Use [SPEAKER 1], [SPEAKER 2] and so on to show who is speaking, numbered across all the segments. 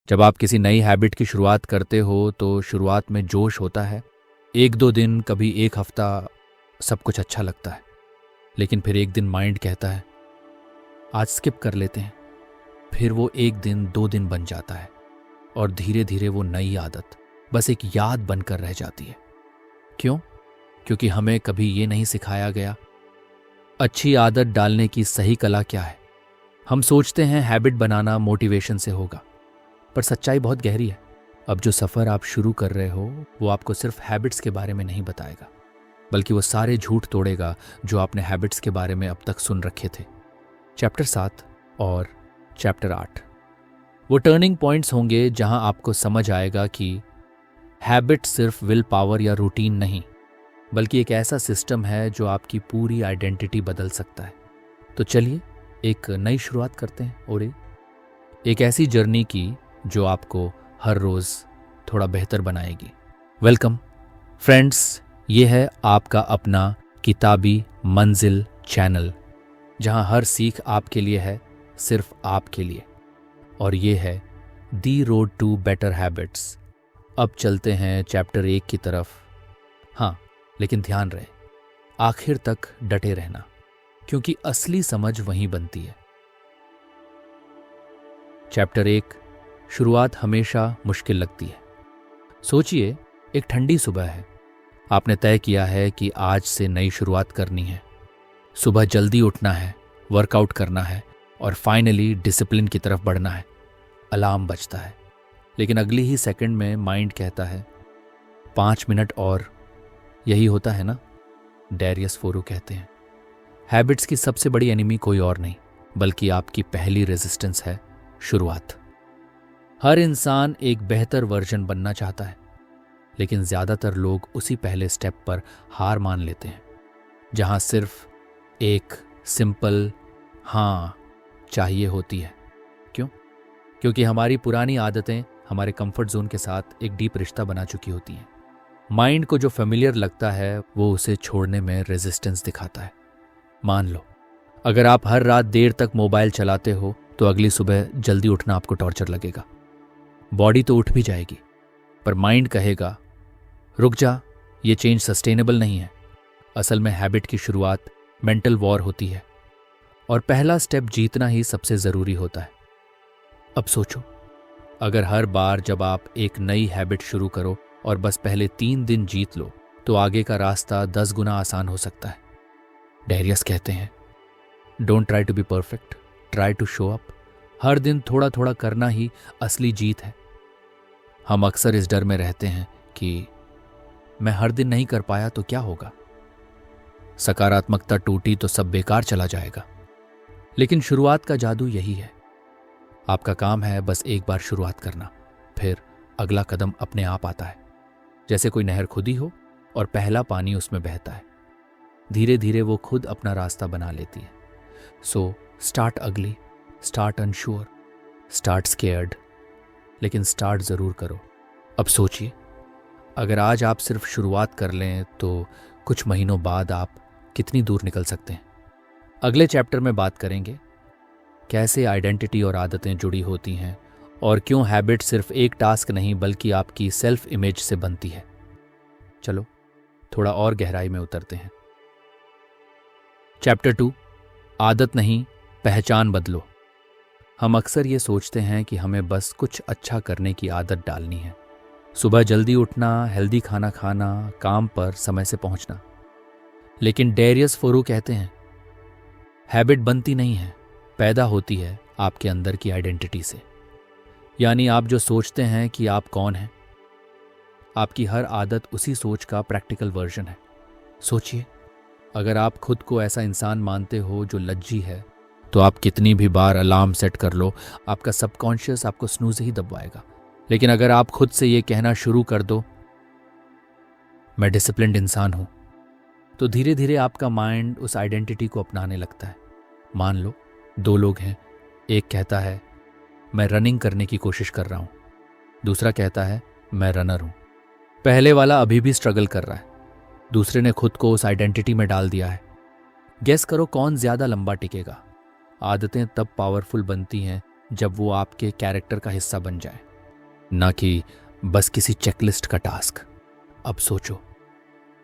[SPEAKER 1] जब आप किसी नई हैबिट की शुरुआत करते हो तो शुरुआत में जोश होता है। एक दो दिन, कभी एक हफ्ता सब कुछ अच्छा लगता है। लेकिन फिर एक दिन माइंड कहता है आज स्किप कर लेते हैं। फिर वो एक दिन, दो दिन बन जाता है और धीरे धीरे वो नई आदत बस एक याद बनकर रह जाती है। क्यों? क्योंकि हमें कभी ये नहीं सिखाया गया अच्छी आदत डालने की सही कला क्या है। हम सोचते हैं हैबिट बनाना मोटिवेशन से होगा, पर सच्चाई बहुत गहरी है। अब जो सफ़र आप शुरू कर रहे हो वो आपको सिर्फ हैबिट्स के बारे में नहीं बताएगा, बल्कि वो सारे झूठ तोड़ेगा जो आपने हैबिट्स के बारे में अब तक सुन रखे थे। चैप्टर 7 और चैप्टर 8 वो टर्निंग पॉइंट्स होंगे जहां आपको समझ आएगा कि हैबिट सिर्फ विल पावर या रूटीन नहीं, बल्कि एक ऐसा सिस्टम है जो आपकी पूरी आइडेंटिटी बदल सकता है। तो चलिए एक नई शुरुआत करते हैं और एक ऐसी जर्नी की जो आपको हर रोज़ थोड़ा बेहतर बनाएगी। वेलकम फ्रेंड्स, ये है आपका अपना किताबी मंजिल चैनल, जहां हर सीख आपके लिए है, सिर्फ आपके लिए। और ये है दी रोड टू बेटर हैबिट्स। अब चलते हैं चैप्टर 1 की तरफ। हाँ, लेकिन ध्यान रहे, आखिर तक डटे रहना, क्योंकि असली समझ वहीं बनती है। चैप्टर 1, शुरुआत हमेशा मुश्किल लगती है। सोचिए, एक ठंडी सुबह है। आपने तय किया है कि आज से नई शुरुआत करनी है। सुबह जल्दी उठना है, वर्कआउट करना है और फाइनली डिसिप्लिन की तरफ बढ़ना है। अलार्म बजता है, लेकिन अगली ही सेकंड में माइंड कहता है 5 मिनट और। यही होता है ना? डैरियस फोरू कहते हैं हैबिट्स की सबसे बड़ी एनिमी कोई और नहीं, बल्कि आपकी पहली रेजिस्टेंस है शुरुआत। हर इंसान एक बेहतर वर्जन बनना चाहता है, लेकिन ज्यादातर लोग उसी पहले स्टेप पर हार मान लेते हैं, जहां सिर्फ एक सिंपल हाँ चाहिए होती है। क्यों? क्योंकि हमारी पुरानी आदतें हमारे कंफर्ट जोन के साथ एक डीप रिश्ता बना चुकी होती हैं। माइंड को जो फेमिलियर लगता है वो उसे छोड़ने में रेजिस्टेंस दिखाता है। मान लो, अगर आप हर रात देर तक मोबाइल चलाते हो तो अगली सुबह जल्दी उठना आपको टॉर्चर लगेगा। बॉडी तो उठ भी जाएगी, पर माइंड कहेगा रुक जा, ये चेंज सस्टेनेबल नहीं है। असल में हैबिट की शुरुआत मेंटल वॉर होती है, और पहला स्टेप जीतना ही सबसे ज़रूरी होता है। अब सोचो, अगर हर बार जब आप एक नई हैबिट शुरू करो और बस पहले 3 दिन जीत लो, तो आगे का रास्ता 10 गुना आसान हो सकता है। डैरियस कहते हैं don't try to be perfect, try to show up. हर दिन थोड़ा थोड़ा करना ही असली जीत है। हम अक्सर इस डर में रहते हैं कि मैं हर दिन नहीं कर पाया तो क्या होगा, सकारात्मकता टूटी तो सब बेकार चला जाएगा। लेकिन शुरुआत का जादू यही है। आपका काम है बस एक बार शुरुआत करना, फिर अगला कदम अपने आप आता है। जैसे कोई नहर खुदी हो और पहला पानी उसमें बहता है। धीरे धीरे वो खुद अपना रास्ता बना लेती है। सो स्टार्ट अगली, स्टार्ट अनश्योर, स्टार्ट स्केयर्ड, लेकिन स्टार्ट जरूर करो। अब सोचिए, अगर आज आप सिर्फ शुरुआत कर लें तो कुछ महीनों बाद आप कितनी दूर निकल सकते हैं। अगले चैप्टर में बात करेंगे कैसे आइडेंटिटी और आदतें जुड़ी होती हैं, और क्यों हैबिट सिर्फ एक टास्क नहीं बल्कि आपकी सेल्फ इमेज से बनती है। चलो थोड़ा और गहराई में उतरते हैं। चैप्टर 2, आदत नहीं पहचान बदलो। हम अक्सर ये सोचते हैं कि हमें बस कुछ अच्छा करने की आदत डालनी है। सुबह जल्दी उठना, हेल्दी खाना खाना, काम पर समय से पहुंचना। लेकिन डैरियस फोरू कहते हैं हैबिट बनती नहीं है, पैदा होती है आपके अंदर की आइडेंटिटी से। यानी आप जो सोचते हैं कि आप कौन हैं, आपकी हर आदत उसी सोच का प्रैक्टिकल वर्जन है। सोचिए, अगर आप खुद को ऐसा इंसान मानते हो जो लज्जी है, तो आप कितनी भी बार अलार्म सेट कर लो, आपका सबकॉन्शियस आपको स्नूज ही दबाएगा। लेकिन अगर आप खुद से ये कहना शुरू कर दो मैं डिसिप्लिन्ड इंसान हूं, तो धीरे धीरे आपका माइंड उस आइडेंटिटी को अपनाने लगता है। मान लो 2 लोग हैं, एक कहता है मैं रनिंग करने की कोशिश कर रहा हूं, दूसरा कहता है मैं रनर हूं। पहले वाला अभी भी स्ट्रगल कर रहा है, दूसरे ने खुद को उस आइडेंटिटी में डाल दिया है। गेस करो कौन ज्यादा लंबा टिकेगा। आदतें तब पावरफुल बनती हैं जब वो आपके कैरेक्टर का हिस्सा बन जाए, ना कि बस किसी चेकलिस्ट का टास्क। अब सोचो,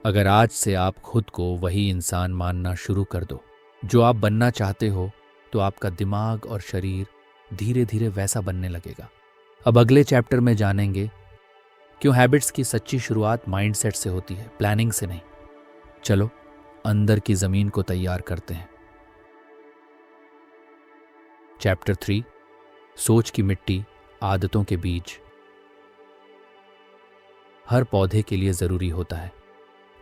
[SPEAKER 1] अगर आज से आप खुद को वही इंसान मानना शुरू कर दो जो आप बनना चाहते हो, तो आपका दिमाग और शरीर धीरे धीरे वैसा बनने लगेगा। अब अगले चैप्टर में जानेंगे क्यों हैबिट्स की सच्ची शुरुआत माइंडसेट से होती है, प्लानिंग से नहीं। चलो अंदर की जमीन को तैयार करते हैं। चैप्टर 3, सोच की मिट्टी, आदतों के बीज। हर पौधे के लिए जरूरी होता है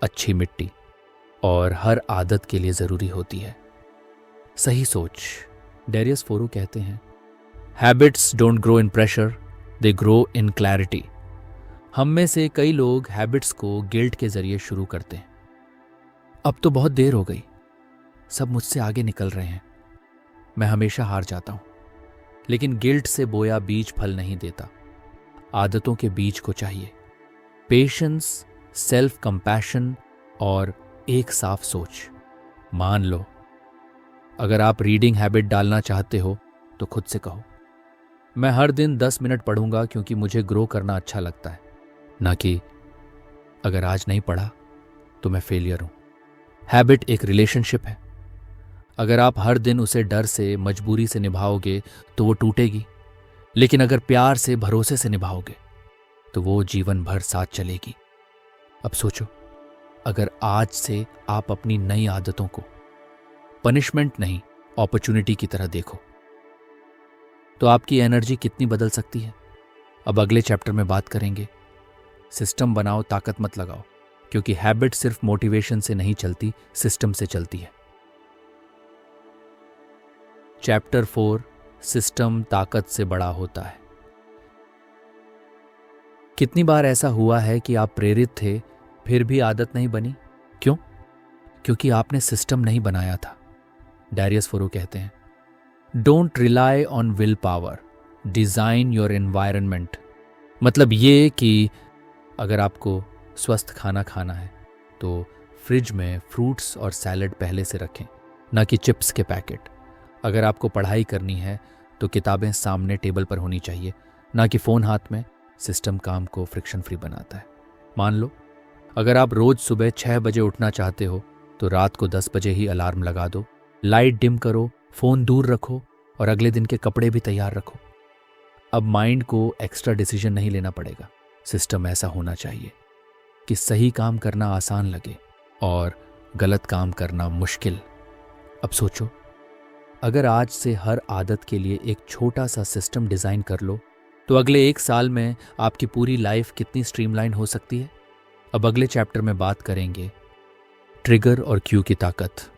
[SPEAKER 1] अच्छी मिट्टी, और हर आदत के लिए जरूरी होती है सही सोच। डेरियस फोरू कहते हैं, habits don't grow in pressure, they grow in clarity. हम में से कई लोग हैबिट्स को गिल्ट के जरिए शुरू करते हैं। अब तो बहुत देर हो गई, सब मुझसे आगे निकल रहे हैं, मैं हमेशा हार जाता हूं। लेकिन गिल्ट से बोया बीज फल नहीं देता, आदतों के बीज को चाहिए पेशेंस, सेल्फ कंपैशन और एक साफ सोच। मान लो, अगर आप रीडिंग हैबिट डालना चाहते हो तो खुद से कहो, मैं हर दिन 10 मिनट पढ़ूंगा क्योंकि मुझे ग्रो करना अच्छा लगता है, ना कि अगर आज नहीं पढ़ा तो मैं फेलियर हूं। हैबिट एक रिलेशनशिप है, अगर आप हर दिन उसे डर से, मजबूरी से निभाओगे तो वो टूटेगी, लेकिन अगर प्यार से, भरोसे से निभाओगे तो वो जीवन भर साथ चलेगी। अब सोचो, अगर आज से आप अपनी नई आदतों को पनिशमेंट नहीं, अपॉर्चुनिटी की तरह देखो, तो आपकी एनर्जी कितनी बदल सकती है। अब अगले चैप्टर में बात करेंगे, सिस्टम बनाओ, ताकत मत लगाओ, क्योंकि हैबिट सिर्फ मोटिवेशन से नहीं चलती, सिस्टम से चलती है। चैप्टर 4, सिस्टम ताकत से बड़ा होता है। कितनी बार ऐसा हुआ है कि आप प्रेरित थे फिर भी आदत नहीं बनी? क्यों? क्योंकि आपने सिस्टम नहीं बनाया था। डेरियस फोरू कहते हैं, don't rely on will power, design your environment. मतलब ये कि अगर आपको स्वस्थ खाना खाना है तो फ्रिज में फ्रूट्स और सैलड पहले से रखें, ना कि चिप्स के पैकेट। अगर आपको पढ़ाई करनी है तो किताबें सामने टेबल पर होनी चाहिए, ना कि फ़ोन हाथ में। सिस्टम काम को फ्रिक्शन फ्री बनाता है। मान लो, अगर आप रोज सुबह 6 बजे उठना चाहते हो तो रात को 10 बजे ही अलार्म लगा दो, लाइट डिम करो, फ़ोन दूर रखो और अगले दिन के कपड़े भी तैयार रखो। अब माइंड को एक्स्ट्रा डिसीजन नहीं लेना पड़ेगा। सिस्टम ऐसा होना चाहिए कि सही काम करना आसान लगे और गलत काम करना मुश्किल। अब सोचो, अगर आज से हर आदत के लिए एक छोटा सा सिस्टम डिज़ाइन कर लो तो अगले 1 साल में आपकी पूरी लाइफ कितनी स्ट्रीमलाइन हो सकती है। अब अगले चैप्टर में बात करेंगे ट्रिगर और क्यू की ताकत,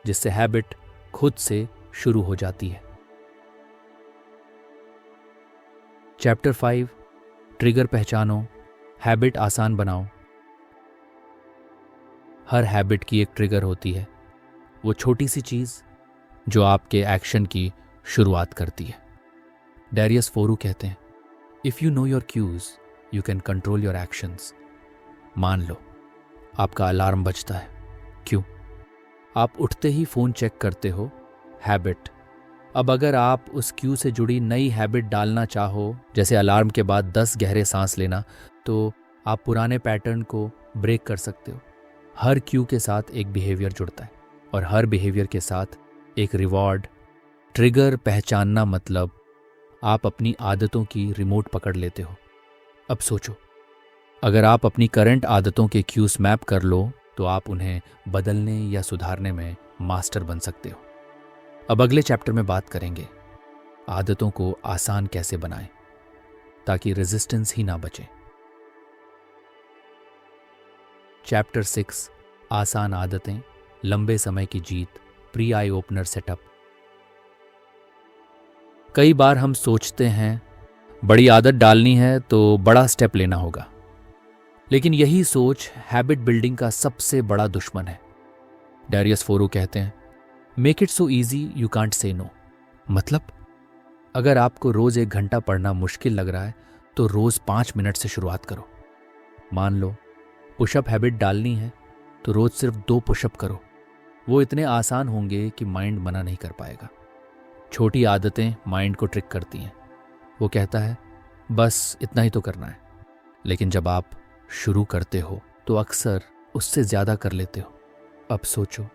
[SPEAKER 1] जिससे हैबिट खुद से शुरू हो जाती है। चैप्टर 5, ट्रिगर पहचानो, हैबिट आसान बनाओ। हर हैबिट की एक ट्रिगर होती है, वो छोटी सी चीज जो आपके एक्शन की शुरुआत करती है। डेरियस फोरू कहते हैं, if you know your cues you can control your actions. मान लो आपका अलार्म बजता है, क्यों? आप उठते ही फोन चेक करते हो, हैबिट। अब अगर आप उस क्यू से जुड़ी नई हैबिट डालना चाहो, जैसे अलार्म के बाद 10 गहरे सांस लेना, तो आप पुराने पैटर्न को ब्रेक कर सकते हो। हर क्यू के साथ एक बिहेवियर जुड़ता है और हर बिहेवियर के साथ एक रिवॉर्ड। ट्रिगर पहचानना मतलब आप अपनी आदतों की रिमोट पकड़ लेते हो। अब सोचो, अगर आप अपनी करंट आदतों के क्यूज मैप कर लो तो आप उन्हें बदलने या सुधारने में मास्टर बन सकते हो। अब अगले चैप्टर में बात करेंगे आदतों को आसान कैसे बनाएं ताकि रेजिस्टेंस ही ना बचे। चैप्टर 6, आसान आदतें, लंबे समय की जीत, प्री आई ओपनर सेटअप। कई बार हम सोचते हैं बड़ी आदत डालनी है तो बड़ा स्टेप लेना होगा, लेकिन यही सोच हैबिट बिल्डिंग का सबसे बड़ा दुश्मन है। डेरियस फोरू कहते हैं, make it so easy you can't say no. मतलब अगर आपको रोज 1 घंटा पढ़ना मुश्किल लग रहा है तो रोज 5 मिनट से शुरुआत करो। मान लो पुशअप हैबिट डालनी है तो रोज सिर्फ 2 पुशअप करो। वो इतने आसान होंगे कि माइंड मना नहीं कर पाएगा। छोटी आदतें माइंड को ट्रिक करती हैं। वो कहता है, बस इतना ही तो करना है। लेकिन जब आप शुरू करते हो तो अक्सर उससे ज़्यादा कर लेते हो। अब सोचो,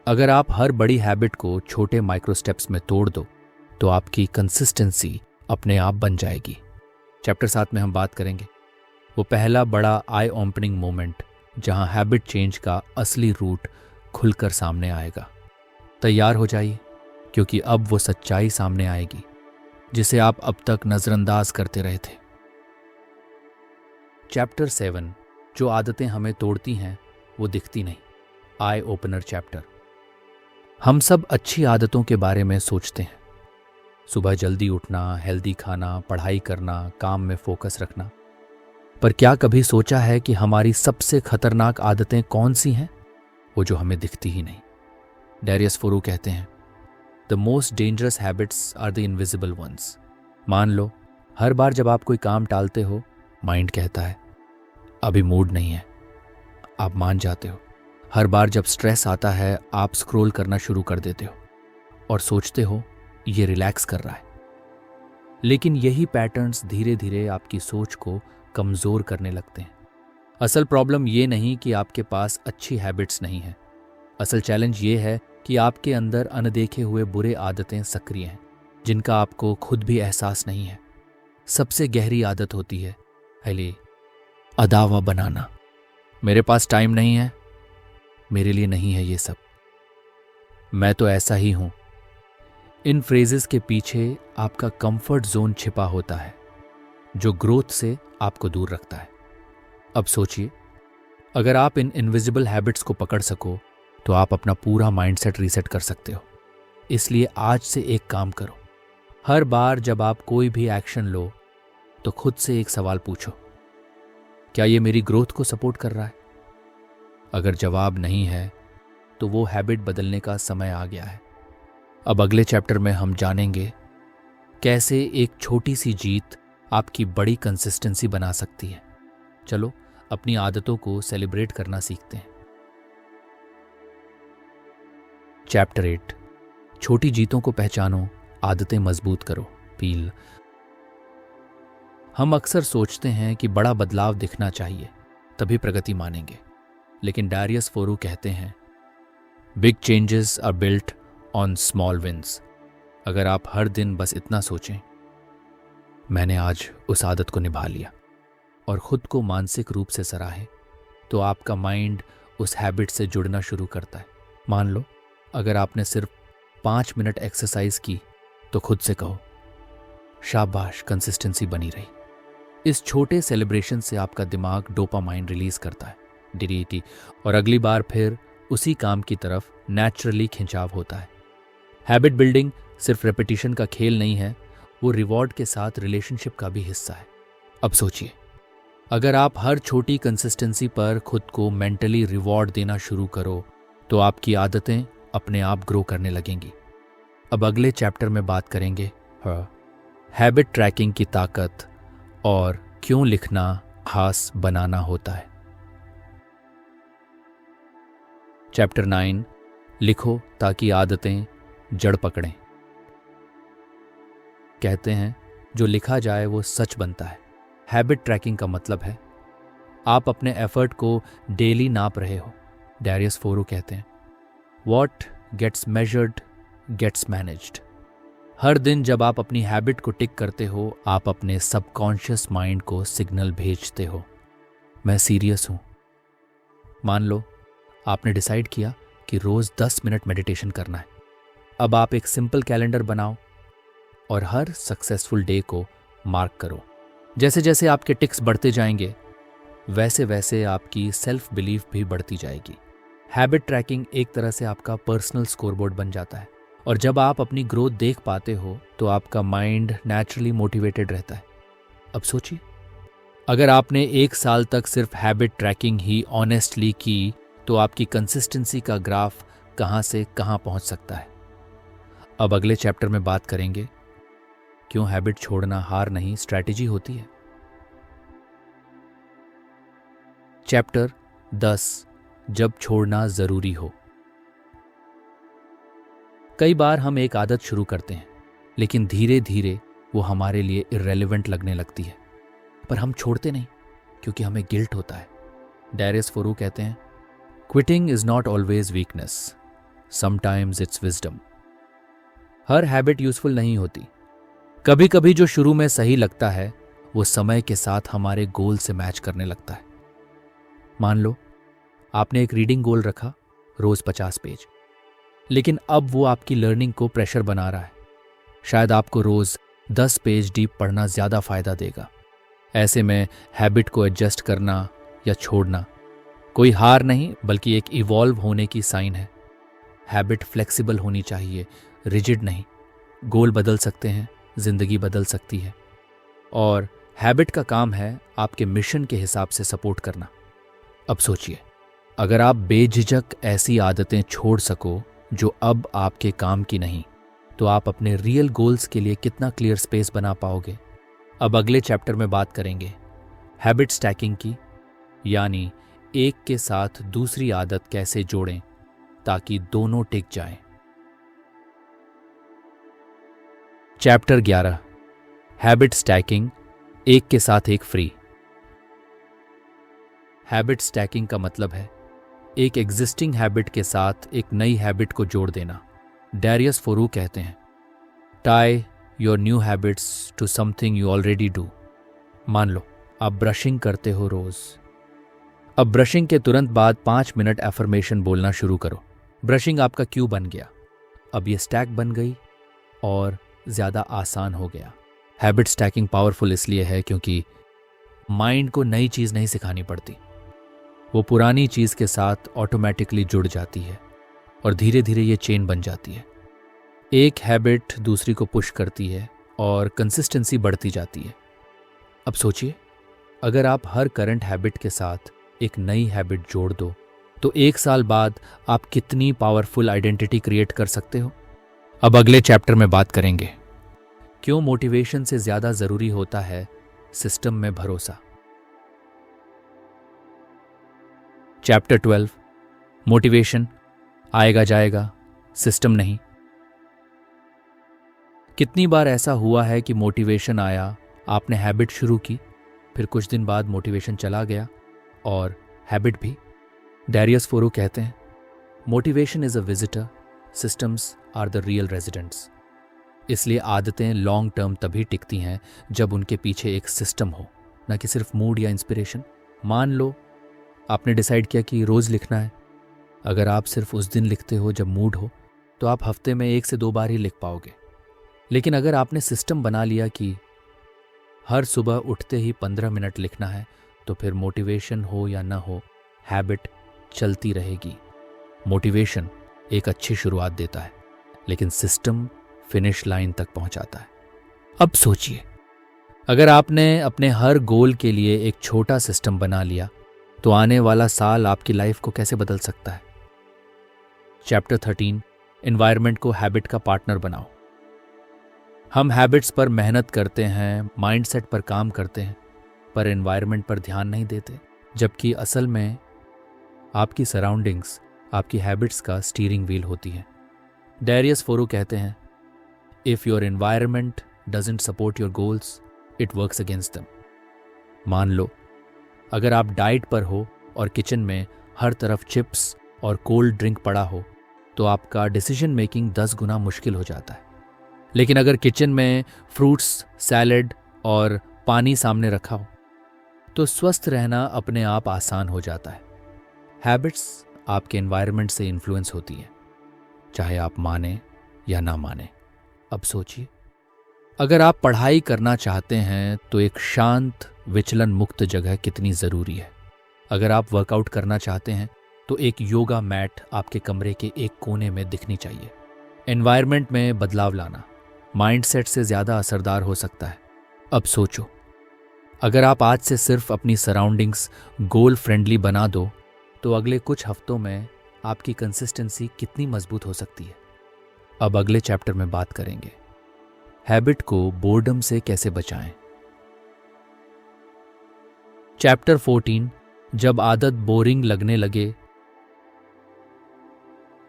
[SPEAKER 1] अगर आप हर बड़ी हैबिट को छोटे माइक्रो स्टेप्स में तोड़ दो तो आपकी कंसिस्टेंसी अपने आप बन जाएगी। चैप्टर 7 में हम बात करेंगे वो पहला बड़ा आई ओपनिंग मोमेंट जहां हैबिट चेंज का असली रूट खुलकर सामने आएगा। तैयार हो जाइए, क्योंकि अब वो सच्चाई सामने आएगी जिसे आप अब तक नजरअंदाज करते रहे थे। चैप्टर 7, जो आदतें हमें तोड़ती हैं वो दिखती नहीं। Eye opener chapter. हम सब अच्छी आदतों के बारे में सोचते हैं, सुबह जल्दी उठना, हेल्दी खाना, पढ़ाई करना, काम में फोकस रखना। पर क्या कभी सोचा है कि हमारी सबसे खतरनाक आदतें कौन सी हैं? वो जो हमें दिखती ही नहीं। डैरियस फोरू कहते हैं, the most dangerous habits are the invisible ones. मान लो, हर बार जब आप कोई काम टालते हो, माइंड कहता है अभी मूड नहीं है। आप मान जाते हो। हर बार जब स्ट्रेस आता है, आप स्क्रॉल करना शुरू कर देते हो और सोचते हो ये रिलैक्स कर रहा है। लेकिन यही पैटर्न्स धीरे धीरे आपकी सोच को कमजोर करने लगते हैं। असल प्रॉब्लम ये नहीं कि आपके पास अच्छी हैबिट्स नहीं हैं। असल चैलेंज ये है कि आपके अंदर अनदेखे हुए बुरे आदतें सक्रिय हैं, जिनका आपको खुद भी एहसास नहीं है। सबसे गहरी आदत होती है अली अदावा बनाना। मेरे पास टाइम नहीं है, मेरे लिए नहीं है ये सब, मैं तो ऐसा ही हूं। इन फ्रेजेस के पीछे आपका कंफर्ट जोन छिपा होता है, जो ग्रोथ से आपको दूर रखता है। अब सोचिए, अगर आप इन इनविजिबल हैबिट्स को पकड़ सको तो आप अपना पूरा माइंडसेट रीसेट कर सकते हो। इसलिए आज से एक काम करो, हर बार जब आप कोई भी एक्शन लो तो खुद से एक सवाल पूछो, क्या ये मेरी ग्रोथ को सपोर्ट कर रहा है? अगर जवाब नहीं है तो वो हैबिट बदलने का समय आ गया है। अब अगले चैप्टर में हम जानेंगे कैसे एक छोटी सी जीत आपकी बड़ी कंसिस्टेंसी बना सकती है। चलो अपनी आदतों को सेलिब्रेट करना सीखते हैं। चैप्टर 8, छोटी जीतों को पहचानो, आदतें मजबूत करो। पील। हम अक्सर सोचते हैं कि बड़ा बदलाव दिखना चाहिए, तभी प्रगति मानेंगे। लेकिन डैरियस फोरू कहते हैं, big changes are built on small wins. अगर आप हर दिन बस इतना सोचें, मैंने आज उस आदत को निभा लिया, और खुद को मानसिक रूप से सराहें, तो आपका माइंड उस हैबिट से जुड़ना शुरू करता है। मान लो, अगर आपने सिर्फ 5 मिनट एक्सरसाइज की तो खुद से कहो, शाबाश, कंसिस्टेंसी बनी रही। इस छोटे सेलिब्रेशन से आपका दिमाग डोपामाइन रिलीज करता है, डीडीटी, और अगली बार फिर उसी काम की तरफ नेचुरली खिंचाव होता है। हैबिट बिल्डिंग सिर्फ रेपिटेशन का खेल नहीं है, वो रिवॉर्ड के साथ रिलेशनशिप का भी हिस्सा है। अब सोचिए, अगर आप हर छोटी कंसिस्टेंसी पर खुद को मेंटली रिवॉर्ड देना शुरू करो तो आपकी आदतें अपने आप ग्रो करने लगेंगी। अब अगले चैप्टर में बात करेंगे हैबिट ट्रैकिंग की ताकत और क्यों लिखना खास बनाना होता है। चैप्टर 9, लिखो ताकि आदतें जड़ पकड़ें। कहते हैं जो लिखा जाए वो सच बनता है। हैबिट ट्रैकिंग का मतलब है आप अपने एफर्ट को डेली नाप रहे हो। डैरियस फोरू कहते हैं, what gets measured gets managed. हर दिन जब आप अपनी हैबिट को टिक करते हो, आप अपने सबकॉन्शियस माइंड को सिग्नल भेजते हो, मैं सीरियस हूं। मान लो आपने डिसाइड किया कि रोज 10 मिनट मेडिटेशन करना है। अब आप एक सिंपल कैलेंडर बनाओ और हर सक्सेसफुल डे को मार्क करो। जैसे जैसे आपके टिक्स बढ़ते जाएंगे, वैसे वैसे आपकी सेल्फ बिलीफ भी बढ़ती जाएगी। हैबिट ट्रैकिंग एक तरह से आपका पर्सनल स्कोरबोर्ड बन जाता है, और जब आप अपनी ग्रोथ देख पाते हो तो आपका माइंड नेचुरली मोटिवेटेड रहता है। अब सोचिए, अगर आपने 1 साल तक सिर्फ हैबिट ट्रैकिंग ही ऑनेस्टली की तो आपकी कंसिस्टेंसी का ग्राफ कहां से कहां पहुंच सकता है। अब अगले चैप्टर में बात करेंगे क्यों हैबिट छोड़ना हार नहीं, स्ट्रैटेजी होती है। चैप्टर 10, जब छोड़ना जरूरी हो। कई बार हम एक आदत शुरू करते हैं, लेकिन धीरे धीरे वो हमारे लिए इर्रेलेवेंट लगने लगती है, पर हम छोड़ते नहीं क्योंकि हमें गिल्ट होता है। डैरियस फोरू कहते हैं, quitting is not always weakness, sometimes it's wisdom. Her habit useful नहीं होती। कभी कभी जो शुरू में सही लगता है वो समय के साथ हमारे गोल से मैच करने लगता है। मान लो आपने एक रीडिंग गोल रखा, रोज 50 पेज, लेकिन अब वो आपकी लर्निंग को प्रेशर बना रहा है। शायद आपको रोज 10 पेज डीप पढ़ना ज्यादा फायदा देगा। ऐसे में हैबिट को एडजस्ट करना या छोड़ना कोई हार नहीं बल्कि एक इवॉल्व होने की साइन है। हैबिट फ्लेक्सिबल होनी चाहिए, रिजिड नहीं। गोल बदल सकते हैं, जिंदगी बदल सकती है, और हैबिट का काम है आपके मिशन के हिसाब से सपोर्ट करना। अब सोचिए, अगर आप बेझिझक ऐसी आदतें छोड़ सको जो अब आपके काम की नहीं, तो आप अपने रियल गोल्स के लिए कितना क्लियर स्पेस बना पाओगे। अब अगले चैप्टर में बात करेंगे हैबिट स्टैकिंग की, यानी एक के साथ दूसरी आदत कैसे जोड़ें ताकि दोनों टिक जाएं। चैप्टर 11, हैबिट स्टैकिंग, एक के साथ एक फ्री। हैबिट स्टैकिंग का मतलब है एक एग्जिस्टिंग हैबिट के साथ एक नई हैबिट को जोड़ देना। डैरियस फोरू कहते हैं, tie your new habits to something you already do. मान लो आप ब्रशिंग करते हो रोज। अब ब्रशिंग के तुरंत बाद 5 मिनट एफर्मेशन बोलना शुरू करो। ब्रशिंग आपका क्यू बन गया। अब ये स्टैक बन गई और ज्यादा आसान हो गया। हैबिट स्टैकिंग पावरफुल इसलिए है क्योंकि माइंड को नई चीज नहीं सिखानी पड़ती, वो पुरानी चीज के साथ ऑटोमेटिकली जुड़ जाती है और धीरे धीरे ये चेन बन जाती है। एक हैबिट दूसरी को पुश करती है और कंसिस्टेंसी बढ़ती जाती है। अब सोचिए, अगर आप हर करंट हैबिट के साथ एक नई हैबिट जोड़ दो तो 1 साल बाद आप कितनी पावरफुल आइडेंटिटी क्रिएट कर सकते हो। अब अगले चैप्टर में बात करेंगे क्यों मोटिवेशन से ज्यादा जरूरी होता है सिस्टम में भरोसा। चैप्टर 12, मोटिवेशन आएगा जाएगा, सिस्टम नहीं। कितनी बार ऐसा हुआ है कि मोटिवेशन आया, आपने हैबिट शुरू की, फिर कुछ दिन बाद मोटिवेशन चला गया और हैबिट भी। डैरियस फोरू कहते हैं, motivation is a visitor, systems are the real residents. इसलिए आदतें लॉन्ग टर्म तभी टिकती हैं जब उनके पीछे एक सिस्टम हो, न कि सिर्फ मूड या इंस्पिरेशन। मान लो आपने डिसाइड किया कि रोज लिखना है। अगर आप सिर्फ उस दिन लिखते हो जब मूड हो, तो आप हफ्ते में 1 से 2 बार ही लिख पाओगे। लेकिन अगर आपने सिस्टम बना लिया कि हर सुबह उठते ही 15 मिनट लिखना है, तो फिर मोटिवेशन हो या ना हो, हैबिट चलती रहेगी। मोटिवेशन एक अच्छी शुरुआत देता है, लेकिन सिस्टम फिनिश लाइन तक पहुंचाता है। अब सोचिए, अगर आपने अपने हर गोल के लिए एक छोटा सिस्टम बना लिया, तो आने वाला साल आपकी लाइफ को कैसे बदल सकता है। चैप्टर 13, एनवायरनमेंट को हैबिट का पार्टनर बनाओ। हम हैबिट्स पर मेहनत करते हैं, माइंडसेट पर काम करते हैं, पर एनवायरनमेंट पर ध्यान नहीं देते, जबकि असल में आपकी सराउंडिंग्स आपकी हैबिट्स का स्टीयरिंग व्हील होती है। डैरियस फोरू कहते हैं, if your environment doesn't support your goals, it works against them. मान लो अगर आप डाइट पर हो और किचन में हर तरफ चिप्स और कोल्ड ड्रिंक पड़ा हो, तो आपका डिसीजन मेकिंग 10 गुना मुश्किल हो जाता है। लेकिन अगर किचन में फ्रूट्स, सैलेड और पानी सामने रखा हो, तो स्वस्थ रहना अपने आप आसान हो जाता है। हैबिट्स आपके एनवायरनमेंट से इन्फ्लुएंस होती है, चाहे आप माने या ना माने। अब सोचिए, अगर आप पढ़ाई करना चाहते हैं तो एक शांत, विचलन मुक्त जगह कितनी ज़रूरी है। अगर आप वर्कआउट करना चाहते हैं तो एक योगा मैट आपके कमरे के एक कोने में दिखनी चाहिए। एनवायरनमेंट में बदलाव लाना माइंडसेट से ज़्यादा असरदार हो सकता है। अब सोचो, अगर आप आज से सिर्फ अपनी सराउंडिंग्स गोल फ्रेंडली बना दो, तो अगले कुछ हफ्तों में आपकी कंसिस्टेंसी कितनी मजबूत हो सकती है। अब अगले चैप्टर में बात करेंगे हैबिट को बोर्डम से कैसे बचाएं। चैप्टर 14, जब आदत बोरिंग लगने लगे।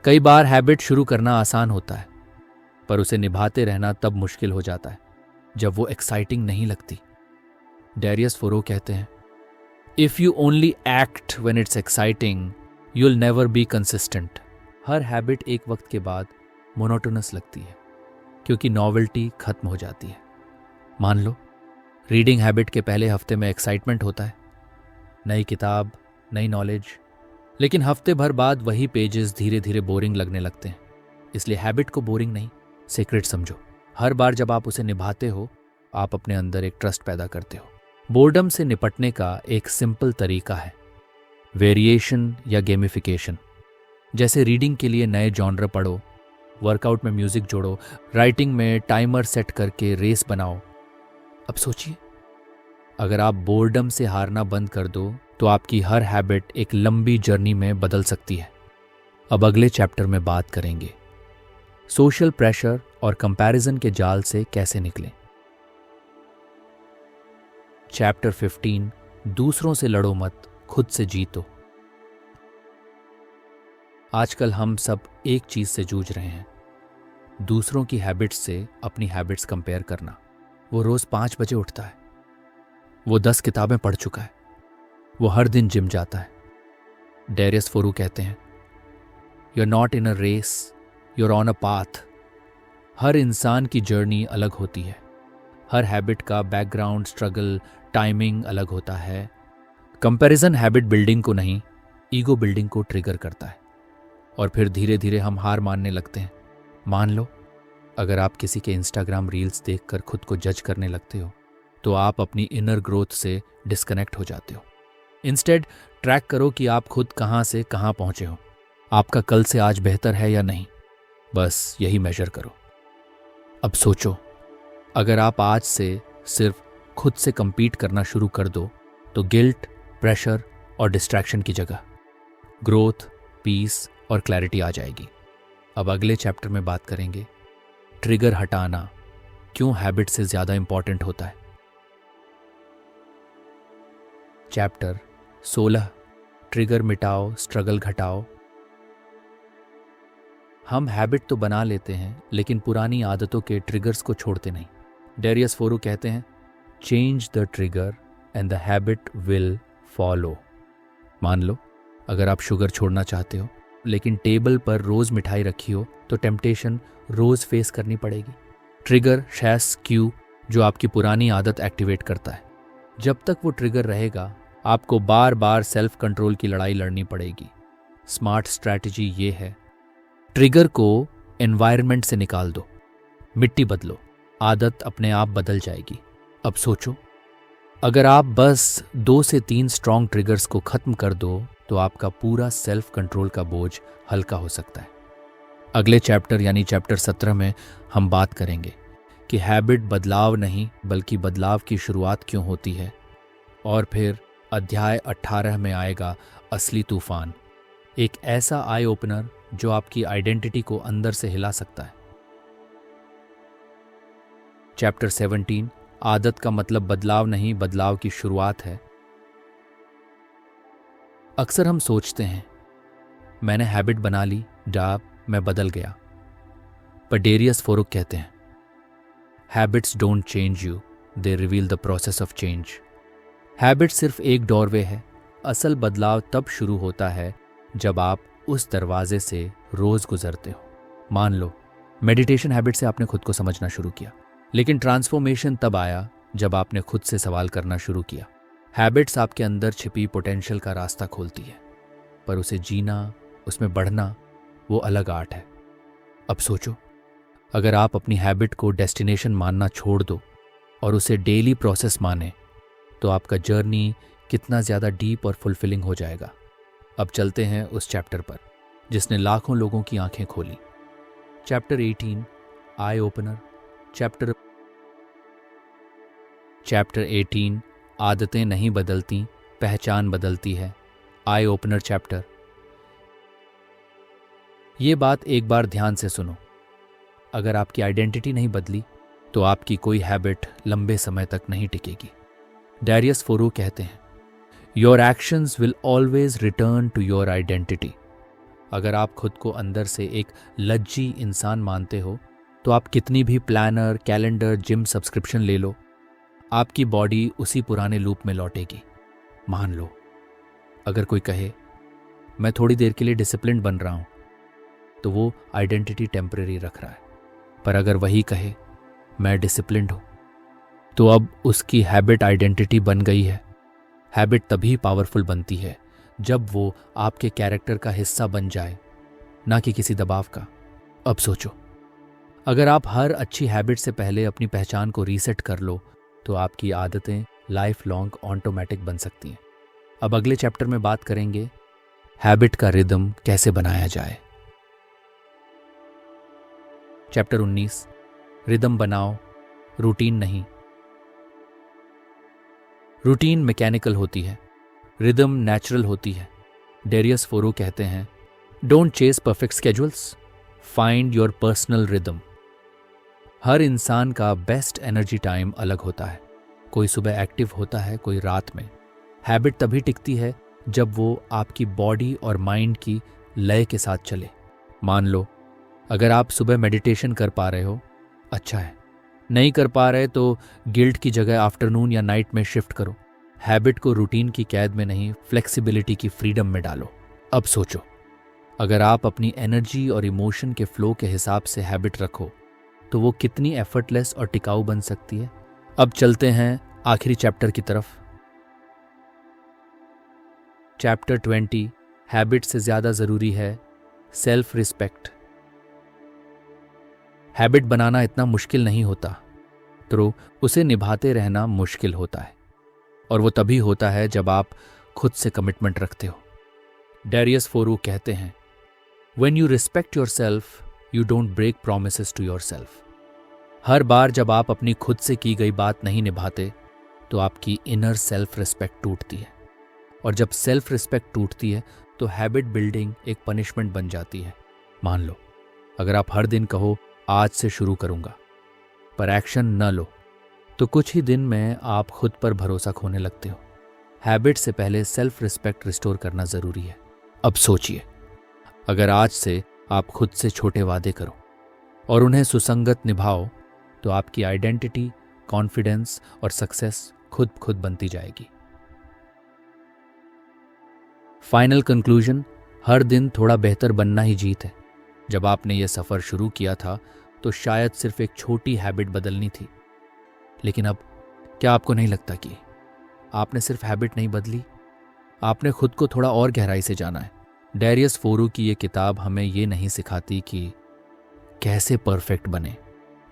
[SPEAKER 1] कई बार हैबिट शुरू करना आसान होता है, पर उसे निभाते रहना तब मुश्किल हो जाता है। जब वो एक्साइटिंग नहीं लगती। डेरियस फोरो कहते हैं, if you only act when it's exciting you will never be consistent. Her habit एक वक्त के बाद मोनोटोनस लगती है क्योंकि नॉवेल्टी खत्म हो जाती है। मान लो रीडिंग हैबिट के पहले हफ्ते में एक्साइटमेंट होता है, नई किताब, नई नॉलेज, लेकिन हफ्ते भर बाद वही पेजेस धीरे धीरे बोरिंग लगने लगते हैं। इसलिए हैबिट को बोरिंग नहीं, सीक्रेट समझो। हर बार जब आप उसे निभाते हो आप अपने अंदर एक ट्रस्ट पैदा करते हो। बोर्डम से निपटने का एक सिंपल तरीका है वेरिएशन या गेमिफिकेशन। जैसे रीडिंग के लिए नए जॉनर पढ़ो, वर्कआउट में म्यूजिक जोड़ो, राइटिंग में टाइमर सेट करके रेस बनाओ। अब सोचिए, अगर आप बोर्डम से हारना बंद कर दो तो आपकी हर हैबिट एक लंबी जर्नी में बदल सकती है। अब अगले चैप्टर में बात करेंगे सोशल प्रेशर और कंपैरिजन के जाल से कैसे निकलें। चैप्टर 15 दूसरों से लड़ो मत, खुद से जीतो। आजकल हम सब एक चीज से जूझ रहे हैं, दूसरों की हैबिट्स से अपनी हैबिट्स कंपेयर करना। वो रोज 5 बजे उठता है, वो 10 किताबें पढ़ चुका है, वो हर दिन जिम जाता है। डेरियस फोरू कहते हैं, you are not in a race, you are on a path. हर इंसान की जर्नी अलग होती है, हर हैबिट का बैकग्राउंड, स्ट्रगल, टाइमिंग अलग होता है। कंपैरिजन हैबिट बिल्डिंग को नहीं, ईगो बिल्डिंग को ट्रिगर करता है और फिर धीरे धीरे हम हार मानने लगते हैं। मान लो अगर आप किसी के इंस्टाग्राम रील्स देखकर खुद को जज करने लगते हो तो आप अपनी इनर ग्रोथ से डिस्कनेक्ट हो जाते हो। इंस्टेड ट्रैक करो कि आप खुद कहाँ से कहाँ पहुंचे हो, आपका कल से आज बेहतर है या नहीं, बस यही मेजर करो। अब सोचो, अगर आप आज से सिर्फ खुद से compete करना शुरू कर दो तो गिल्ट, प्रेशर और डिस्ट्रैक्शन की जगह ग्रोथ, पीस और क्लैरिटी आ जाएगी। अब अगले चैप्टर में बात करेंगे ट्रिगर हटाना क्यों हैबिट से ज्यादा इंपॉर्टेंट होता है। चैप्टर 16 ट्रिगर मिटाओ, स्ट्रगल घटाओ। हम हैबिट तो बना लेते हैं लेकिन पुरानी आदतों के ट्रिगर्स को छोड़ते नहीं। डेरियस फोरू कहते हैं, change the trigger and the habit will follow. मान लो अगर आप शुगर छोड़ना चाहते हो लेकिन टेबल पर रोज मिठाई रखी हो तो टेम्पटेशन रोज फेस करनी पड़ेगी। ट्रिगर शैस क्यू जो आपकी पुरानी आदत एक्टिवेट करता है। जब तक वो ट्रिगर रहेगा आपको बार बार सेल्फ कंट्रोल की लड़ाई लड़नी पड़ेगी। स्मार्ट स्ट्रैटेजी ये है, ट्रिगर को एनवायरनमेंट से निकाल दो, मिट्टी बदलो, आदत अपने आप बदल जाएगी। अब सोचो, अगर आप बस 2 से 3 स्ट्रॉन्ग ट्रिगर्स को खत्म कर दो तो आपका पूरा सेल्फ कंट्रोल का बोझ हल्का हो सकता है। अगले चैप्टर यानी चैप्टर 17 में हम बात करेंगे कि हैबिट बदलाव नहीं बल्कि बदलाव की शुरुआत क्यों होती है। और फिर अध्याय 18 में आएगा असली तूफान, एक ऐसा आई ओपनर जो आपकी आइडेंटिटी को अंदर से हिला सकता है। चैप्टर 17 आदत का मतलब बदलाव नहीं बदलाव की शुरुआत है। अक्सर हम सोचते हैं मैंने हैबिट बना ली, मैं बदल गया। पर डेरियस फोरू कहते हैं, habits don't change you, they reveal the process of change. Habit सिर्फ एक डोरवे है, असल बदलाव तब शुरू होता है जब आप उस दरवाजे से रोज गुजरते हो। मान लो मेडिटेशन हैबिट से आपने खुद को समझना शुरू किया, लेकिन ट्रांसफॉर्मेशन तब आया जब आपने खुद से सवाल करना शुरू किया। हैबिट्स आपके अंदर छिपी पोटेंशियल का रास्ता खोलती है, पर उसे जीना, उसमें बढ़ना, वो अलग आर्ट है। अब सोचो, अगर आप अपनी हैबिट को डेस्टिनेशन मानना छोड़ दो और उसे डेली प्रोसेस माने तो आपका जर्नी कितना ज़्यादा डीप और फुलफिलिंग हो जाएगा। अब चलते हैं उस चैप्टर पर जिसने लाखों लोगों की आंखें खोली। Chapter 18 eye opener. चैप्टर 18 आदतें नहीं बदलती, पहचान बदलती है। Eye opener chapter. ये बात एक बार ध्यान से सुनो, अगर आपकी आइडेंटिटी नहीं बदली तो आपकी कोई हैबिट लंबे समय तक नहीं टिकेगी। डेरियस फोरू कहते हैं, your actions will always return to your identity. अगर आप खुद को अंदर से एक लज्जी इंसान मानते हो तो आप कितनी भी प्लानर, कैलेंडर, जिम सब्सक्रिप्शन ले लो, आपकी बॉडी उसी पुराने लूप में लौटेगी। मान लो अगर कोई कहे मैं थोड़ी देर के लिए डिसिप्लिन बन रहा हूं, तो वो आइडेंटिटी टेम्परेरी रख रहा है। पर अगर वही कहे मैं डिसिप्लिन्ड हूं, तो अब उसकी हैबिट आइडेंटिटी बन गई है। हैबिट तभी पावरफुल बनती है जब वो आपके कैरेक्टर का हिस्सा बन जाए, ना कि किसी दबाव का। अब सोचो, अगर आप हर अच्छी हैबिट से पहले अपनी पहचान को रीसेट कर लो, तो आपकी आदतें लाइफ लॉन्ग ऑटोमेटिक बन सकती हैं। अब अगले चैप्टर में बात करेंगे हैबिट का रिदम कैसे बनाया जाए। चैप्टर 19, रिदम बनाओ, रूटीन नहीं। रूटीन मैकेनिकल होती है, रिदम नेचुरल होती है। डेरियस फोरो कहते हैं, don't chase perfect schedules, find your personal rhythm. हर इंसान का बेस्ट एनर्जी टाइम अलग होता है। कोई सुबह एक्टिव होता है, कोई रात में। हैबिट तभी टिकती है जब वो आपकी बॉडी और माइंड की लय के साथ चले। मान लो अगर आप सुबह मेडिटेशन कर पा रहे हो, अच्छा है। नहीं कर पा रहे तो गिल्ट की जगह आफ्टरनून या नाइट में शिफ्ट करो। हैबिट को रूटीन की कैद में नहीं, फ्लेक्सिबिलिटी की फ्रीडम में डालो। अब सोचो, अगर आप अपनी एनर्जी और इमोशन के फ्लो के हिसाब से हैबिट रखो, तो वो कितनी एफर्टलेस और टिकाऊ बन सकती है। अब चलते हैं आखिरी चैप्टर की तरफ। चैप्टर 20, हैबिट से ज्यादा जरूरी है सेल्फ रिस्पेक्ट। हैबिट बनाना इतना मुश्किल नहीं होता, तो उसे निभाते रहना मुश्किल होता है। और वो तभी होता है जब आप खुद से कमिटमेंट रखते हो। डेरियस फोरो कहते हैं, when you respect yourself you don't break promises to yourself. हर बार जब आप अपनी खुद से की गई बात नहीं निभाते, तो आपकी इनर सेल्फ रिस्पेक्ट टूटती है। और जब सेल्फ रिस्पेक्ट टूटती है, तो हैबिट बिल्डिंग एक पनिशमेंट बन जाती है। मान लो अगर आप हर दिन कहो आज से शुरू करूंगा, पर एक्शन न लो, तो कुछ ही दिन में आप खुद पर भरोसा खोने लगते हो। हैबिट से पहले सेल्फ रिस्पेक्ट रिस्टोर करना जरूरी है। अब सोचिए, अगर आज से आप खुद से छोटे वादे करो और उन्हें सुसंगत निभाओ, तो आपकी आइडेंटिटी, कॉन्फिडेंस और सक्सेस खुद बनती जाएगी। फाइनल कंक्लूजन, हर दिन थोड़ा बेहतर बनना ही जीत है। जब आपने यह सफर शुरू किया था, तो शायद सिर्फ एक छोटी हैबिट बदलनी थी। लेकिन अब क्या आपको नहीं लगता कि आपने सिर्फ हैबिट नहीं बदली, आपने खुद को थोड़ा और गहराई से जाना है। डेरियस फोरो की ये किताब हमें ये नहीं सिखाती कि कैसे परफेक्ट बने,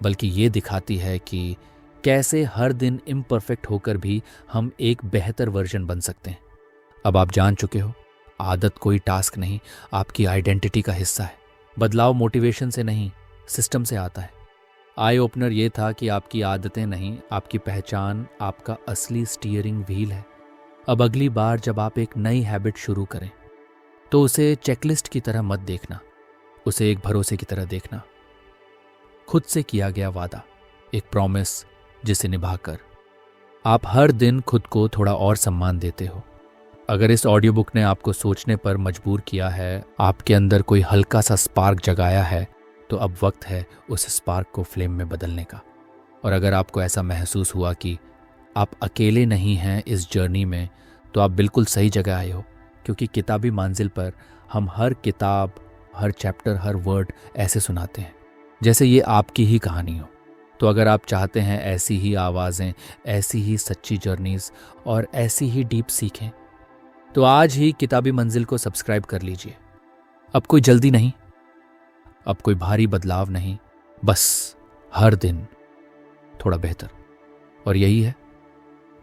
[SPEAKER 1] बल्कि ये दिखाती है कि कैसे हर दिन इम्परफेक्ट होकर भी हम एक बेहतर वर्जन बन सकते हैं। अब आप जान चुके हो, आदत कोई टास्क नहीं, आपकी आइडेंटिटी का हिस्सा है। बदलाव मोटिवेशन से नहीं, सिस्टम से आता है। आई ओपनर ये था कि आपकी आदतें नहीं, आपकी पहचान आपका असली स्टीयरिंग व्हील है। अब अगली बार जब आप एक नई हैबिट शुरू करें, तो उसे चेकलिस्ट की तरह मत देखना, उसे एक भरोसे की तरह देखना। खुद से किया गया वादा, एक प्रॉमिस जिसे निभाकर आप हर दिन खुद को थोड़ा और सम्मान देते हो। अगर इस ऑडियो बुक ने आपको सोचने पर मजबूर किया है, आपके अंदर कोई हल्का सा स्पार्क जगाया है, तो अब वक्त है उस स्पार्क को फ्लेम में बदलने का। और अगर आपको ऐसा महसूस हुआ कि आप अकेले नहीं हैं इस जर्नी में, तो आप बिल्कुल सही जगह आए हो, क्योंकि किताबी मंजिल पर हम हर किताब, हर चैप्टर, हर वर्ड ऐसे सुनाते हैं जैसे ये आपकी ही कहानी हो। तो अगर आप चाहते हैं ऐसी ही आवाज़ें, ऐसी ही सच्ची जर्नीज़ और ऐसी ही डीप सीखें, तो आज ही किताबी मंजिल को सब्सक्राइब कर लीजिए। अब कोई जल्दी नहीं, अब कोई भारी बदलाव नहीं, बस हर दिन थोड़ा बेहतर। और यही है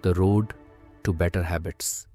[SPEAKER 1] the road to better habits.